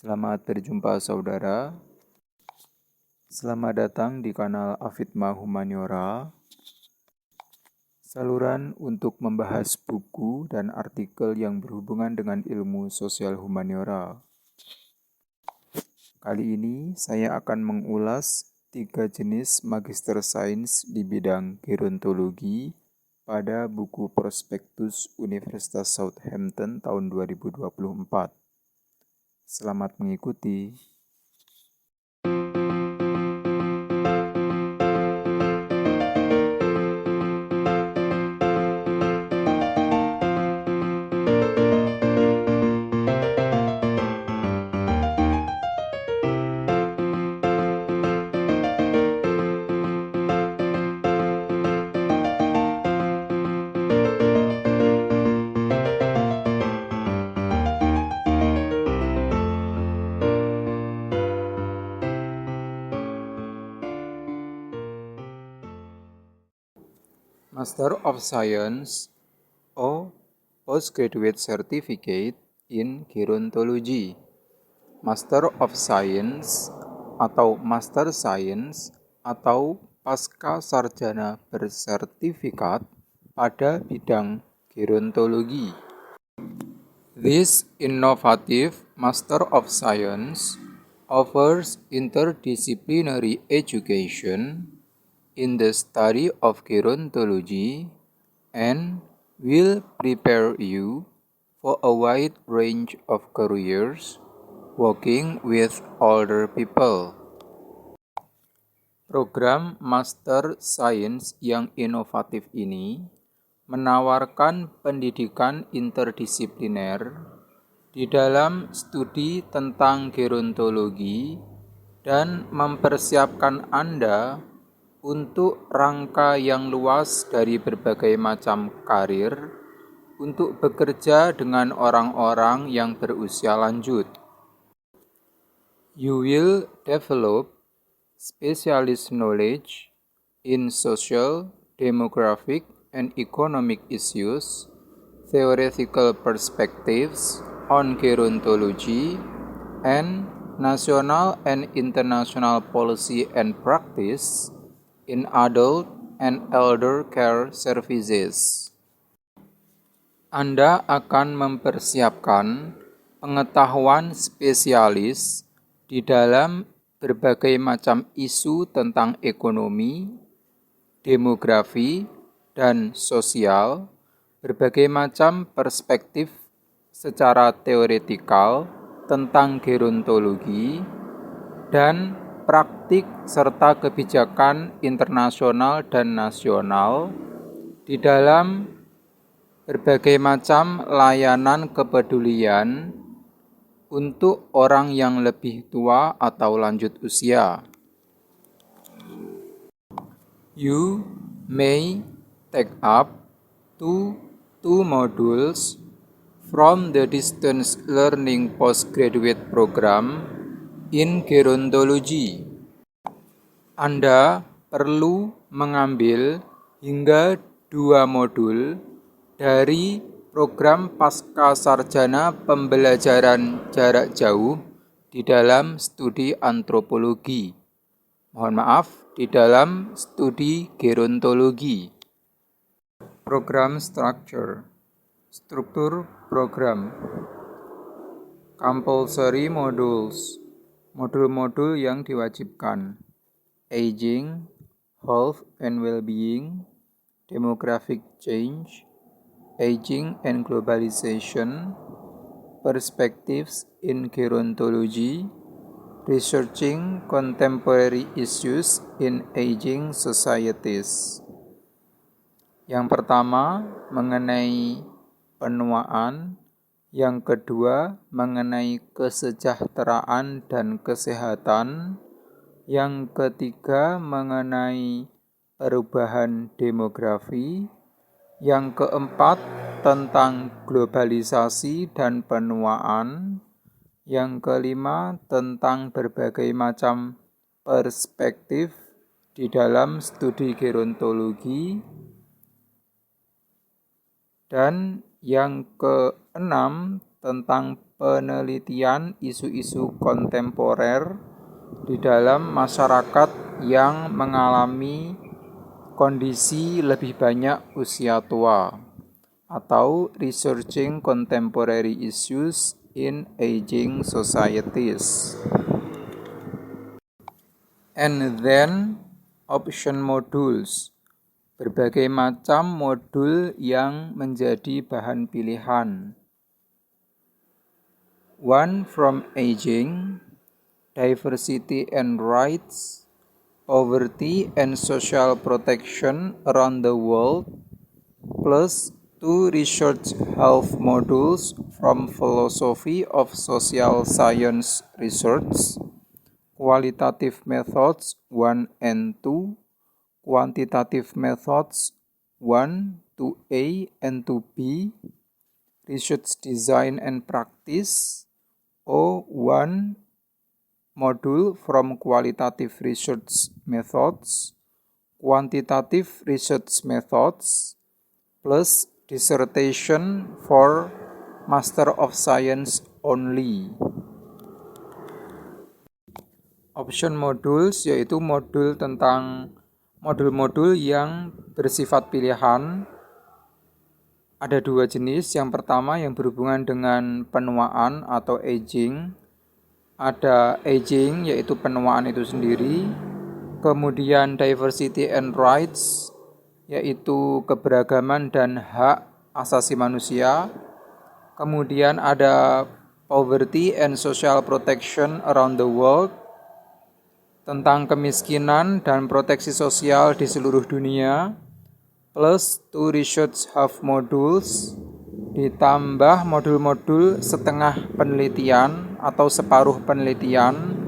Selamat berjumpa saudara. Selamat datang di kanal Afidma Humaniora, saluran untuk membahas buku dan artikel yang berhubungan dengan ilmu sosial humaniora. Kali ini saya akan mengulas 3 jenis Magister Sains di bidang gerontologi pada buku Prospektus Universitas Southampton tahun 2024. Selamat mengikuti. Master of Science or Postgraduate Certificate in Gerontology. Master of Science atau Master Science atau Pasca Sarjana bersertifikat pada bidang gerontologi. This innovative Master of Science offers interdisciplinary education in the study of gerontology and will prepare you for a wide range of careers working with older people. Program Master Science yang inovatif ini menawarkan pendidikan interdisipliner di dalam studi tentang gerontologi dan mempersiapkan Anda untuk rangka yang luas dari berbagai macam karir untuk bekerja dengan orang-orang yang berusia lanjut. You will develop specialist knowledge in social, demographic, and economic issues, theoretical perspectives on gerontology, and national and international policy and practice in adult and elder care services. Anda akan mempersiapkan pengetahuan spesialis di dalam berbagai macam isu tentang ekonomi, demografi, dan sosial, berbagai macam perspektif secara teoretikal tentang gerontologi, dan praktik serta kebijakan internasional dan nasional di dalam berbagai macam layanan kepedulian untuk orang yang lebih tua atau lanjut usia. You may take up two modules from the distance learning postgraduate program in gerontology. Anda perlu mengambil hingga 2 modul dari program pasca sarjana pembelajaran jarak jauh di dalam studi antropologi. Mohon maaf, di dalam studi gerontologi. Program structure. Struktur program. Compulsory modules. Modul-modul yang diwajibkan. Aging, health and well-being, demographic change, aging and globalization, perspectives in gerontology, researching contemporary issues in aging societies. Yang pertama mengenai penuaan, yang kedua mengenai kesejahteraan dan kesehatan, yang ketiga mengenai perubahan demografi, yang keempat tentang globalisasi dan penuaan, yang kelima tentang berbagai macam perspektif di dalam studi gerontologi, dan yang keenam tentang penelitian isu-isu kontemporer di dalam masyarakat yang mengalami kondisi lebih banyak usia tua, atau Researching Contemporary Issues in Aging Societies. And then, option modules. Berbagai macam modul yang menjadi bahan pilihan. One from aging, diversity and rights, poverty and social protection around the world, plus 2 research health modules from philosophy of social science research, qualitative methods 1 and 2, quantitative methods 1 to A and to B, research design and practice, O1 module from qualitative research methods, quantitative research methods, plus dissertation for Master of Science only. Option modules yaitu modul tentang modul-modul yang bersifat pilihan. Ada 2 jenis. Yang pertama yang berhubungan dengan penuaan atau aging. Ada aging yaitu penuaan itu sendiri. Kemudian diversity and rights yaitu keberagaman dan hak asasi manusia. Kemudian ada poverty and social protection around the world, tentang kemiskinan dan proteksi sosial di seluruh dunia, plus 2 research half modules, ditambah modul-modul setengah penelitian atau separuh penelitian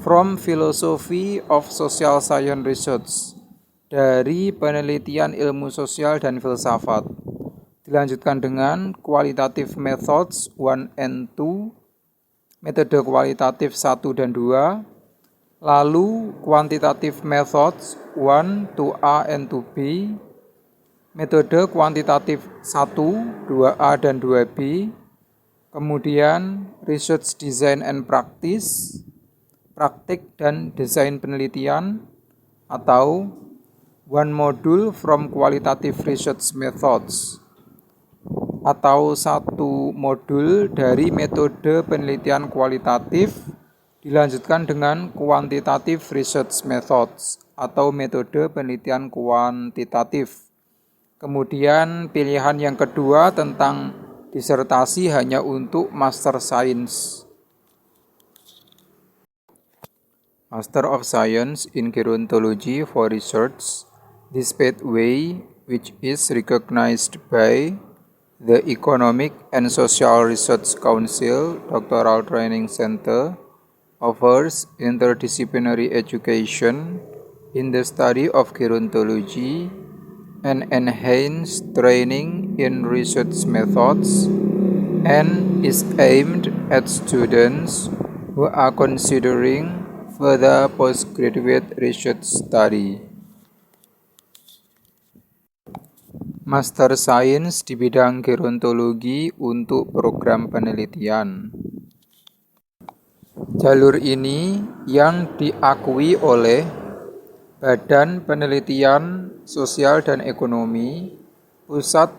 from philosophy of social science research, dari penelitian ilmu sosial dan filsafat. Dilanjutkan dengan qualitative methods 1 and 2, metode kualitatif 1 dan 2, lalu quantitative methods 1 to A and to B, metode kuantitatif 1, 2A dan 2B, kemudian research design and practice, praktik dan desain penelitian, atau one module from qualitative research methods, atau 1 modul dari metode penelitian kualitatif dilanjutkan dengan quantitative research methods atau metode penelitian kuantitatif. Kemudian pilihan yang kedua tentang disertasi hanya untuk Master Science. Master of Science in Gerontology for Research, this pathway, which is recognized by the Economic and Social Research Council Doctoral Training Center, offers interdisciplinary education in the study of gerontology and enhanced training in research methods, and is aimed at students who are considering further postgraduate research study. Master Science di bidang gerontologi untuk program penelitian. Jalur ini yang diakui oleh Badan Penelitian Sosial dan Ekonomi, Pusat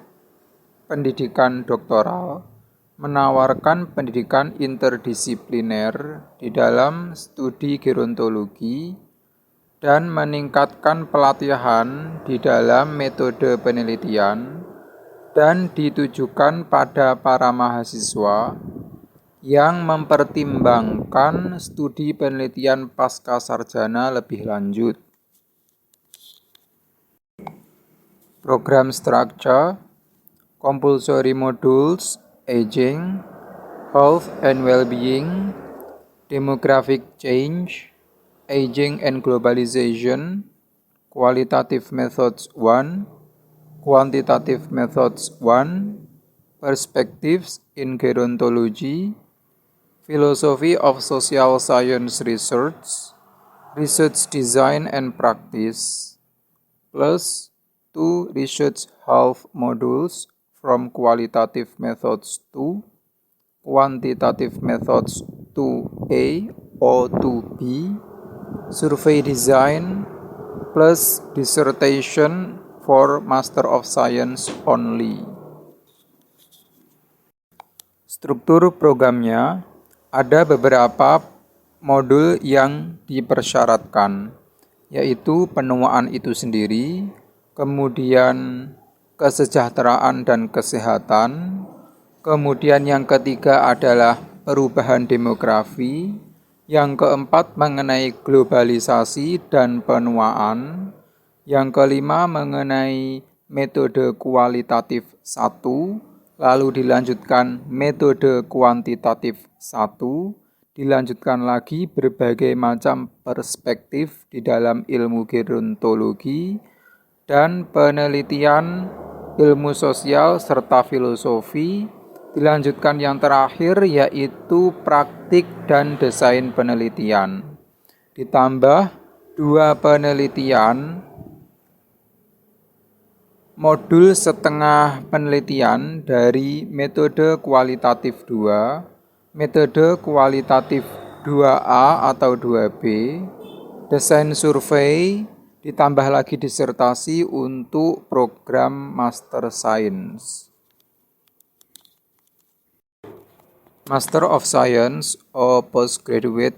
Pendidikan Doktoral, menawarkan pendidikan interdisipliner di dalam studi gerontologi dan meningkatkan pelatihan di dalam metode penelitian dan ditujukan pada para mahasiswa yang mempertimbangkan studi penelitian pasca sarjana lebih lanjut. Program structure, compulsory modules, aging, health and well-being, demographic change, aging and globalization, qualitative methods 1, quantitative methods 1, perspectives in gerontology, philosophy of social science research, research design and practice, plus 2 research half modules from qualitative methods 2, quantitative methods 2A or 2B, survey design plus dissertation for Master of Science only. Struktur programnya ada beberapa modul yang dipersyaratkan, yaitu penuaan itu sendiri, kemudian kesejahteraan dan kesehatan, kemudian yang ketiga adalah perubahan demografi, yang keempat mengenai globalisasi dan penuaan, yang kelima mengenai metode kualitatif 1, lalu dilanjutkan metode kuantitatif 1, dilanjutkan lagi berbagai macam perspektif di dalam ilmu gerontologi, dan penelitian ilmu sosial serta filosofi. Dilanjutkan yang terakhir yaitu praktik dan desain penelitian. Ditambah 2 penelitian, modul setengah penelitian dari metode kualitatif 2, metode kualitatif 2A atau 2B, desain survei, ditambah lagi disertasi untuk program Master Science. Master of Science or Postgraduate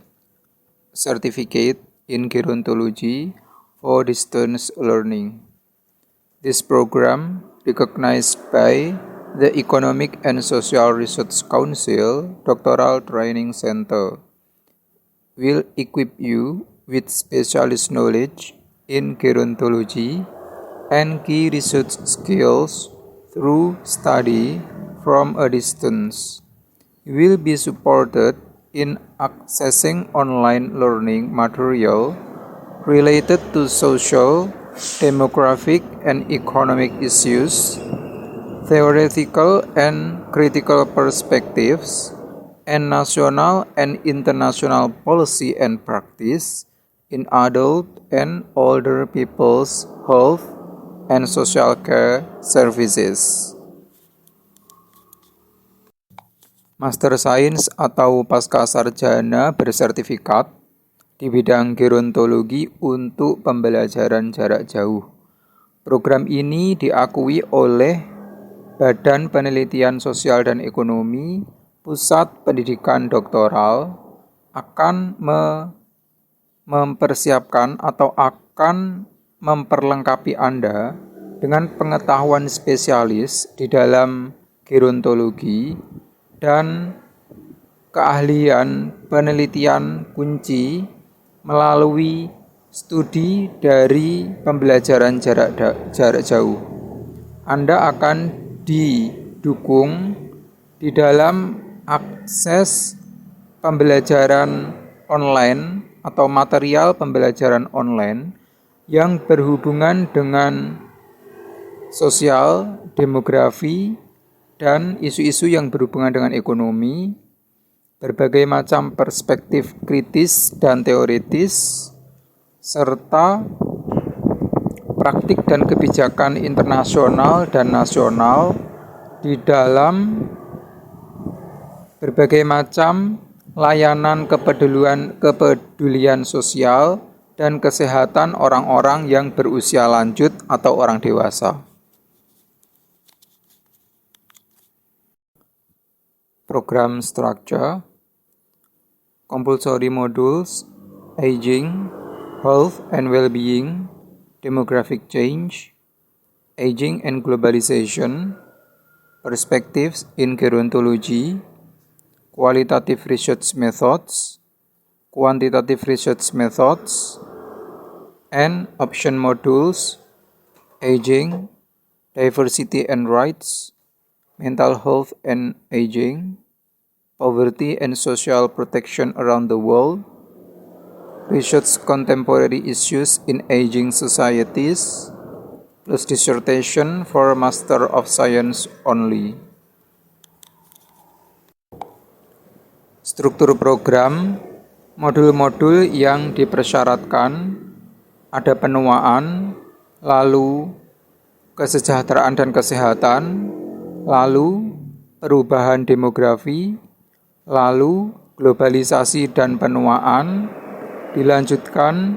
Certificate in Gerontology for Distance Learning. This program, recognized by the Economic and Social Research Council Doctoral Training Center, will equip you with specialist knowledge in gerontology and key research skills through study from a distance. You will be supported in accessing online learning material related to social, demographic, and economic issues, theoretical and critical perspectives, and national and international policy and practice in adult and older people's health and social care services. Master Science atau Pasca Sarjana bersertifikat di bidang gerontologi untuk pembelajaran jarak jauh. Program ini diakui oleh Badan Penelitian Sosial dan Ekonomi, Pusat Pendidikan Doktoral, akan mempersiapkan atau akan memperlengkapi Anda dengan pengetahuan spesialis di dalam gerontologi dan keahlian penelitian kunci melalui studi dari pembelajaran jarak jauh. Anda akan didukung di dalam akses pembelajaran online atau material pembelajaran online yang berhubungan dengan sosial, demografi, dan isu-isu yang berhubungan dengan ekonomi, berbagai macam perspektif kritis dan teoritis, serta praktik dan kebijakan internasional dan nasional di dalam berbagai macam layanan kepedulian sosial dan kesehatan orang-orang yang berusia lanjut atau orang dewasa. Program structure, compulsory modules, aging, health and well-being, demographic change, aging and globalization, perspectives in gerontology, qualitative research methods, quantitative research methods, and option modules, aging, diversity and rights, mental health and aging, poverty and social protection around the world, research contemporary issues in aging societies, plus dissertation for Master of Science only. Struktur program, modul-modul yang dipersyaratkan, ada penuaan, lalu kesejahteraan dan kesehatan, lalu perubahan demografi, Lalu globalisasi dan penuaan, dilanjutkan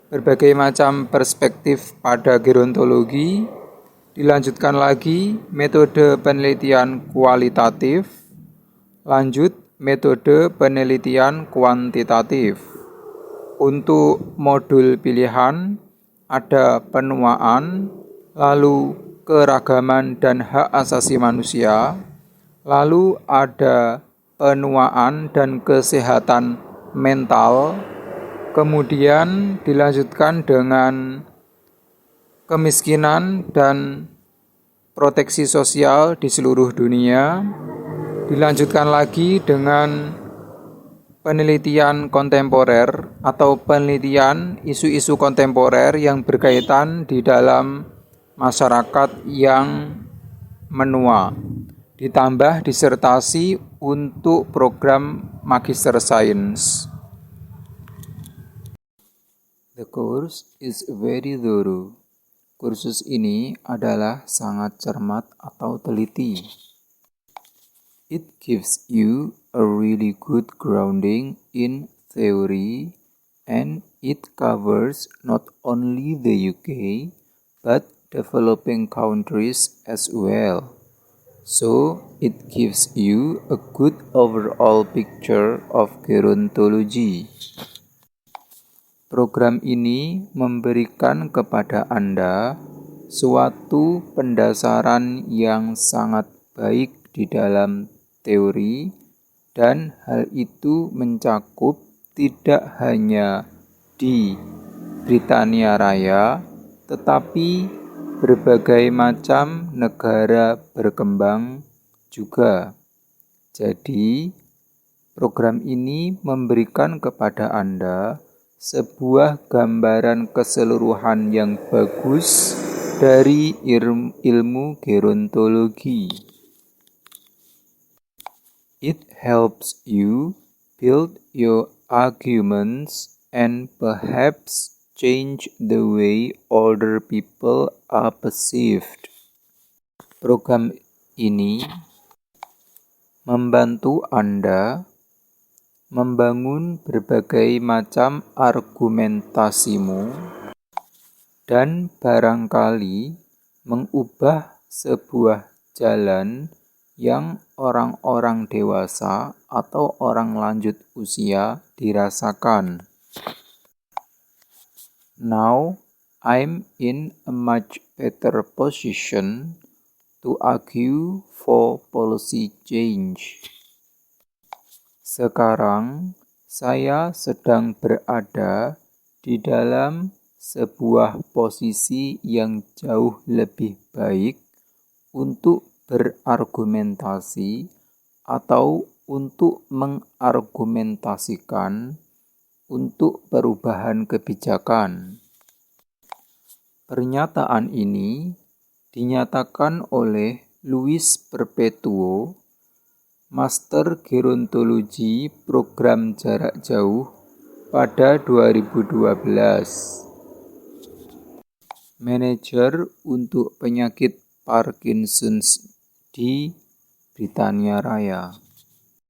berbagai macam perspektif pada gerontologi, dilanjutkan lagi metode penelitian kualitatif, lanjut metode penelitian kuantitatif. Untuk modul pilihan ada penuaan, lalu keragaman dan hak asasi manusia, lalu ada penuaan dan kesehatan mental, kemudian dilanjutkan dengan kemiskinan dan proteksi sosial di seluruh dunia, dilanjutkan lagi dengan penelitian kontemporer atau penelitian isu-isu kontemporer yang berkaitan di dalam masyarakat yang menua. Ditambah disertasi untuk program Magister Sains. The course is very thorough. Kursus ini adalah sangat cermat atau teliti. It gives you a really good grounding in theory, and it covers not only the UK but developing countries as well. So, it gives you a good overall picture of gerontology. Program ini memberikan kepada Anda suatu pendasaran yang sangat baik di dalam teori, dan hal itu mencakup tidak hanya di Britania Raya, tetapi berbagai macam negara berkembang juga. Jadi, program ini memberikan kepada Anda sebuah gambaran keseluruhan yang bagus dari ilmu gerontologi. It helps you build your arguments and perhaps change the way older people are perceived. Program ini membantu Anda membangun berbagai macam argumentasimu dan barangkali mengubah sebuah jalan yang orang-orang dewasa atau orang lanjut usia dirasakan. Now, I'm in a much better position to argue for policy change. Sekarang, saya sedang berada di dalam sebuah posisi yang jauh lebih baik untuk berargumentasi atau untuk mengargumentasikan untuk perubahan kebijakan. Pernyataan ini dinyatakan oleh Louis Perpetuo, Master Gerontologi Program Jarak Jauh pada 2012. Manajer untuk penyakit Parkinson's di Britania Raya.